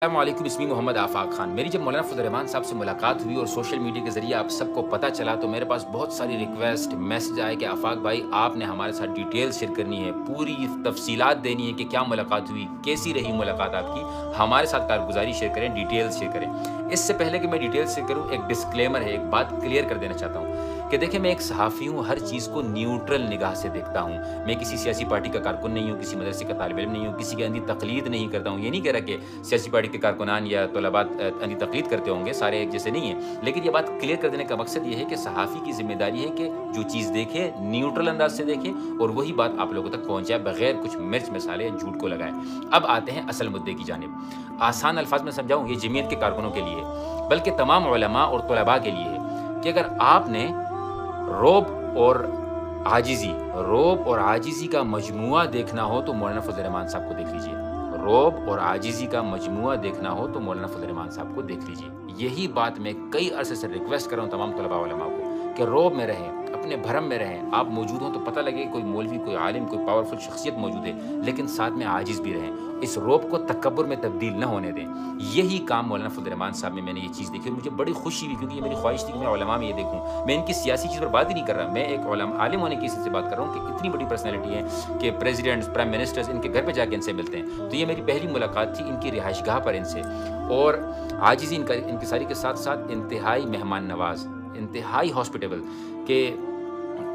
अस्सलामुअलैकुम, इसमी मोहम्मद आफ़ाक खान। मेरी जब मौलाना फजल रहमान साहब से मुलाकात हुई और सोशल मीडिया के ज़रिए आप सबको पता चला तो मेरे पास बहुत सारी रिक्वेस्ट मैसेज आए कि आफ़ाक भाई आपने हमारे साथ डिटेल शेयर करनी है, पूरी तफसीलात देनी है कि क्या मुलाकात हुई, कैसी रही मुलाकात आपकी, हमारे साथ कारगुजारी शेयर करें, डिटेल्स शेयर करें। इससे पहले कि मैं डिटेल्स शेयर करूँ, एक डिस्क्लेमर है, एक बात क्लियर कर देना चाहता हूँ कि देखिए मैं एक सहाफ़ी हूँ, हर चीज़ को न्यूट्रल निगाह से देखता हूँ। मैं किसी सियासी पार्टी का कारकुन नहीं हूँ, किसी मदरसे का तालिब इल्म नहीं हूँ, किसी की अंधी तक़लीद नहीं करता हूँ। ये नहीं कह रहा कि सियासी पार्टी के कारकुनान या तलबा अंधी तक़लीद करते होंगे, सारे एक जैसे नहीं हैं। लेकिन ये बात क्लियर कर देने का मकसद ये है कि सहाफ़ी की ज़िम्मेदारी है कि जो चीज़ देखे न्यूट्रल अंदाज़ से देखे और वही बात आप लोगों तक पहुँचाए बगैर कुछ मिर्च मसाले या झूठ को लगाए। अब आते हैं असल मुद्दे की जानिब। आसान अल्फाज में समझाऊँ, ये जमीयत के कारकुनों के लिए बल्कि तमाम उलमा और तलबा के लिए है कि अगर आपने रौब और आजिज़ी का मजमुआ देखना हो तो मौलाना फजल रहमान साहब को देख लीजिए। रौब और आजिज़ी का मजमुआ देखना हो तो मौलाना फजल रहमान साहब को देख लीजिए। यही बात मैं कई अरसे से रिक्वेस्ट कर रहा हूँ तमाम तलबा उलमा को कि रौब में रहें, अपने भरम में रहें। आप मौजूद हों तो पता लगे कोई मौलवी, कोई आलिम, कोई पावरफुल शख्सियत मौजूद है, लेकिन साथ में आजिज़ भी रहें। इस रौब को तकब्बुर में तब्दील न होने दें। यही काम मौलाना फजल रहमान साहब में मैंने ये चीज़ देखी और मुझे बड़ी खुशी हुई, क्योंकि ये मेरी ख्वाहिश थी कि मैं उलमा में ये देखूँ। मैं इनकी सियासी चीज़ पर बात ही नहीं कर रहा, मैं एक आलिम होने की हिस्से से बात कर रहा हूँ कि इतनी बड़ी पर्सनैलिटी है कि प्रेसिडेंट्स, प्राइम मिनिस्टर्स इनके घर पे जाके इनसे मिलते हैं। तो ये मेरी पहली मुलाकात थी इनकी रिहाइशगाह पर इनसे। और आजिज़ी इनकसारी के साथ साथ इंतहाई मेहमान नवाज़, इंतहाई हॉस्पिटेबल के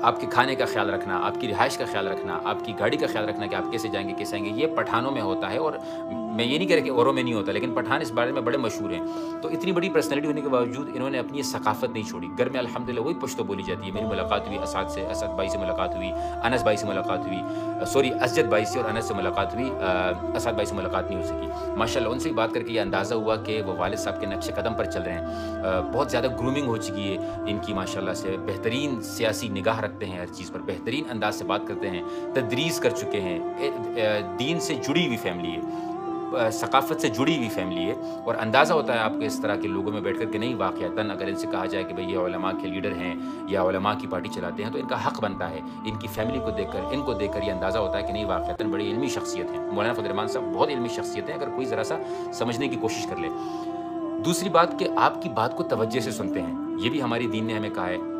आपके खाने का ख्याल रखना, आपकी रिहाइश का ख्याल रखना, आपकी गाड़ी का ख्याल रखना कि आप कैसे जाएँगे, कैसे आएँगे। ये पठानों में होता है और मैं ये नहीं कह रहा कि औरों में नहीं होता, लेकिन पठान इस बारे में बड़े मशहूर हैं। तो इतनी बड़ी पर्सनैलिटी होने के बावजूद इन्होंने अपनी ये सकाफ़त नहीं छोड़ी। घर में अल्हम्दुलिल्लाह वही पश्तो बोली जाती है। मेरी मुलाकात हुई असद भाई से मुलाकात हुई, अनस भाई से मुलाकात हुई, असजद भाई से और अनस से मुलाकात हुई, असद भाई से मुलाकात नहीं हो सकी। माशाअल्लाह उनसे भी बात करके ये अंदाज़ा हुआ कि वो वालिद साहब के नक्शे कदम पर चल रहे हैं। बहुत ज़्यादा ग्रूमिंग हो चुकी है इनकी माशाअल्लाह से। बेहतरीन सियासी निगाह रखते हैं, हर चीज़ पर बेहतरीन अंदाज़ से बात करते हैं, तदरीस कर चुके हैं, दीन से जुड़ी हुई फैमिली है, सकाफ़त से जुड़ी हुई फैमिली है। और अंदाज़ा होता है आपको इस तरह के लोगों में बैठ कर के नहीं, वाक़यातन अगर इनसे कहा जाए कि भाई ये उलमा के लीडर हैं या उलमा की पार्टी चलाते हैं तो इनका हक़ बनता है। इनकी फैमिली को देखकर, इनको देखकर ये अंदाज़ा होता है कि नहीं वाक़यातन बड़ी इल्मी शख्सियत है। मौलाना फजल रहमान साहब बहुत इल्मी शख्सियत है, अगर कोई ज़रा सा समझने की कोशिश कर ले। दूसरी बात कि आपकी बात को तवज्जो से सुनते हैं, ये भी हमारी दीन ने हमें कहा है।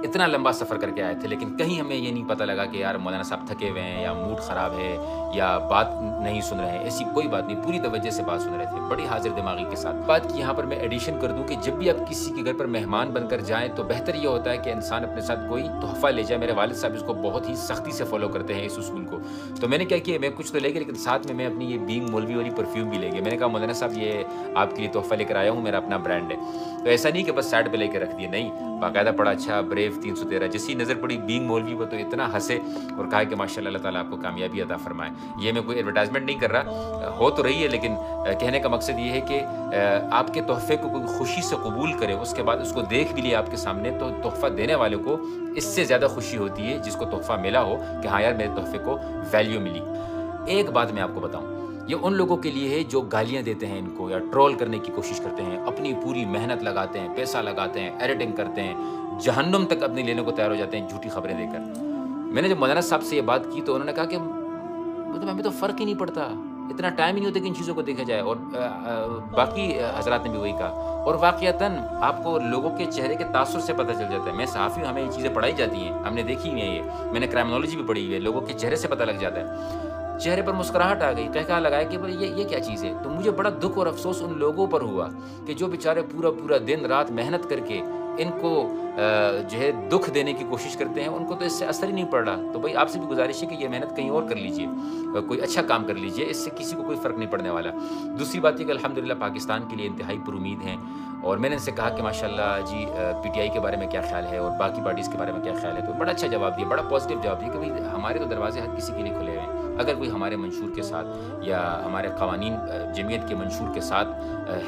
इतना लंबा सफ़र करके आए थे, लेकिन कहीं हमें ये नहीं पता लगा कि यार मौलाना साहब थके हुए हैं या मूड ख़राब है या बात नहीं सुन रहे हैं। ऐसी कोई बात नहीं, पूरी तवज्जो से बात सुन रहे थे, बड़ी हाज़िर दिमागी के साथ। बात की यहाँ पर मैं एडिशन कर दूँ कि जब भी आप किसी के घर पर मेहमान बनकर जाएँ तो बेहतर ये होता है कि इंसान अपने साथ कोई तोहफ़ा ले जाए। मेरे वालिद साहब इसको बहुत ही सख्ती से फ़ॉलो करते हैं इस उसूल को। तो मैंने क्या किया, मैं कुछ तो ले गया, लेकिन साथ में मैं अपनी ये बीइंग मौलवी वाली परफ्यूम भी ले गया। मैंने कहा मौलाना साहब ये आपके लिए तोहफ़ा लेकर आया हूँ, मेरा अपना ब्रांड है। तो ऐसा नहीं कि बस साइड पे लेके रख दिए, नहीं, बाकायदा पड़ा अच्छा ब्रेव 313। जैसी नज़र पड़ी बीइंग मौलवी वो तो इतना हंसे और कहा कि माशाल्लाह अल्लाह ताला आपको कामयाबी अता फरमाए। ये मैं कोई एडवर्टाइजमेंट नहीं कर रहा, हो तो रही है, लेकिन कहने का मकसद ये है कि आपके तोहफ़े को कोई खुशी से कबूल करे, उसके बाद उसको देख भी लिया आपके सामने, तो तोहफ़ा देने वाले को इससे ज़्यादा खुशी होती है जिसको तोहफ़ा मिला हो कि हाँ यार मेरे तोहफ़े को वैल्यू मिली। एक बात मैं आपको बताऊँ, ये उन लोगों के लिए है जो गालियाँ देते हैं इनको या ट्रोल करने की कोशिश करते हैं, अपनी पूरी मेहनत लगाते हैं, पैसा लगाते हैं, एडिटिंग करते हैं, जहन्नुम तक अपने लेने को तैयार हो जाते हैं झूठी खबरें देकर। मैंने जब मौलाना साहब से ये बात की तो उन्होंने कहा कि मतलब हमें तो फ़र्क ही नहीं पड़ता, इतना टाइम ही नहीं होता कि इन चीज़ों को देखा जाए। और बाकी हज़रात ने भी वही कहा। और वाक़यातन आपको लोगों के चेहरे के तासुर से पता चल जाता है। मैं सहाफ़ी हूँ, हमें ये चीज़ें पढ़ाई जाती हैं, हमने देखी हुई है, ये मैंने क्राइमिनोलॉजी भी पढ़ी हुई है, लोगों के चेहरे से पता लग जाता है। चेहरे पर मुस्कुराहट आ गई, कहा लगाया कि भाई ये क्या चीज़ है। तो मुझे बड़ा दुख और अफसोस उन लोगों पर हुआ कि जो बेचारे पूरा दिन रात मेहनत करके इनको जो है दुख देने की कोशिश करते हैं, उनको तो इससे असर ही नहीं पड़ रहा। तो भाई आपसे भी गुजारिश है कि ये मेहनत कहीं और कर लीजिए, कोई अच्छा काम कर लीजिए, इससे किसी को कोई फ़र्क नहीं पड़ने वाला। दूसरी बात ये कि अल्हम्दुलिल्लाह पाकिस्तान के लिए इंतहाई पुरुमीद हैं। और मैंने इनसे कहा कि माशाल्लाह जी पीटीआई के बारे में क्या ख़्याल है और बाकी पार्टीज़ के बारे में क्या ख़्याल है। तो बड़ा अच्छा जवाब दिया, बड़ा पॉजिटिव जवाब दिया कि भाई हमारे तो दरवाजे हर किसी के लिए खुले हुए हैं। अगर कोई हमारे मंशूर के साथ या हमारे क़वानीन जमीयत के मंशूर के साथ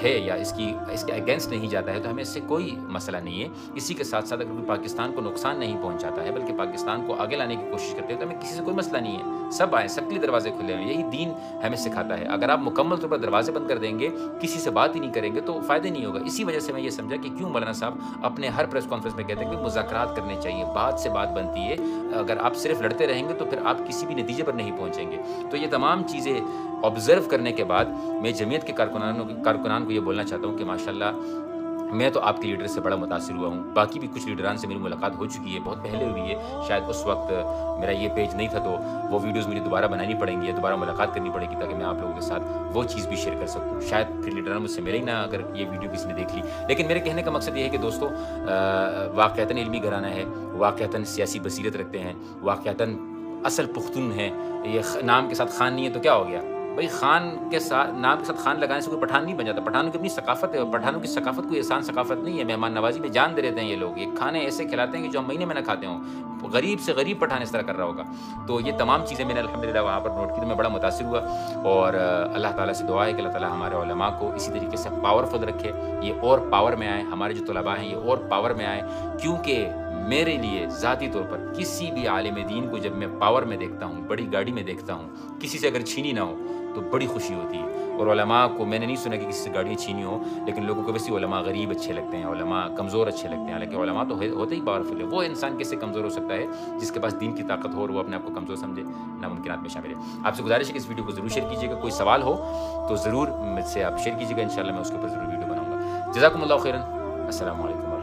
है या इसके अगेंस्ट नहीं जाता है तो हमें इससे कोई मसला नहीं है। इसी के साथ साथ अगर कोई पाकिस्तान को नुकसान नहीं पहुंचाता है बल्कि पाकिस्तान को आगे लाने की कोशिश करते हैं तो हमें किसी से कोई मसला नहीं है। सब आए, सबके लिए दरवाजे खुले हैं, यही दीन हमें सिखाता है। अगर आप मुकम्मल तौर पर दरवाजे बंद कर देंगे, किसी से बात ही नहीं करेंगे तो फ़ायदे नहीं होगा। इसी वजह से मैं ये समझा कि क्यों मौलाना साहब अपने हर प्रेस कॉन्फ्रेंस में कहते हैं कि मुज़ाकरात करने चाहिए, बात से बात बनती है। अगर आप सिर्फ लड़ते रहेंगे तो फिर आप किसी भी नतीजे पर नहीं पहुँचेंगे। پہنچیں گے. تو یہ تمام چیزیں آبزرو کرنے کے بعد میں جمعیت کے کارکنان کو یہ بولنا چاہتا ہوں کہ ماشاءاللہ میں تو آپ کے لیڈر سے بڑا متاثر ہوا ہوں. باقی بھی کچھ لیڈران سے میری ملاقات ہو چکی ہے, بہت پہلے ہوئی ہے, شاید اس وقت میرا یہ پیج نہیں تھا, تو وہ ویڈیوز مجھے دوبارہ بنانی پڑیں گی, دوبارہ ملاقات کرنی پڑے گی تاکہ میں آپ لوگوں کے ساتھ وہ چیز بھی شیئر کر سکوں. شاید پھر لیڈران مجھ سے ملے ہی نہ اگر یہ ویڈیو کسی نے دیکھ لی. لیکن میرے کہنے کا مقصد یہ ہے کہ دوستو واقعتاً علمی گھرانہ ہے, واقعتاً سیاسی بصیرت رکھتے ہیں, واقعتاً اصل پختون ہیں. یہ نام کے ساتھ خان نہیں ہے تو کیا ہو گیا بھائی, خان کے ساتھ نام کے ساتھ خان لگانے سے کوئی پٹھان نہیں بن جاتا. پٹھانوں کی اپنی ثقافت ہے, اور پٹھانوں کی ثقافت کوئی آسان ثقافت نہیں ہے. مہمان نوازی میں جان دے دیتے ہیں یہ لوگ, یہ کھانے ایسے کھلاتے ہیں کہ جو ہم مہینے میں نہ کھاتے ہوں. غریب سے غریب پٹھان اس طرح کر رہا ہوگا. تو یہ تمام چیزیں میں نے الحمدللہ وہاں پر نوٹ کی, تو میں بڑا متاثر ہوا. اور اللہ تعالیٰ سے دعا ہے کہ اللہ تعالیٰ ہمارے علماء کو اسی طریقے سے پاورفل رکھے, یہ اور پاور میں آئے, ہمارے جو طلباء ہیں یہ اور پاور میں آئے. کیونکہ میرے لیے ذاتی طور پر کسی بھی عالم دین کو جب میں پاور میں دیکھتا ہوں, بڑی گاڑی میں دیکھتا ہوں, کسی سے اگر چھینی نہ ہو تو بڑی خوشی ہوتی ہے. اور علماء کو میں نے نہیں سنا کہ کسی سے گاڑیاں چھینی ہو, لیکن لوگوں کو ویسے علماء غریب اچھے لگتے ہیں, علماء کمزور اچھے لگتے ہیں. حالانکہ علماء تو ہوتے ہی پاورفل ہے. وہ انسان کیسے کمزور ہو سکتا ہے جس کے پاس دین کی طاقت ہو اور وہ اپنے آپ کو کمزور سمجھے؟ ناممکنات میں شامل ہے. آپ سے گزارش ہے کہ اس ویڈیو کو ضرور شیئر کیجیے گا. کوئی سوال ہو تو ضرور مجھ سے آپ شیئر کیجیے گا, انشاءاللہ میں اس کے اوپر ضرور ویڈیو بناؤں گا. جزاکم اللہ خیرا. السلام علیکم.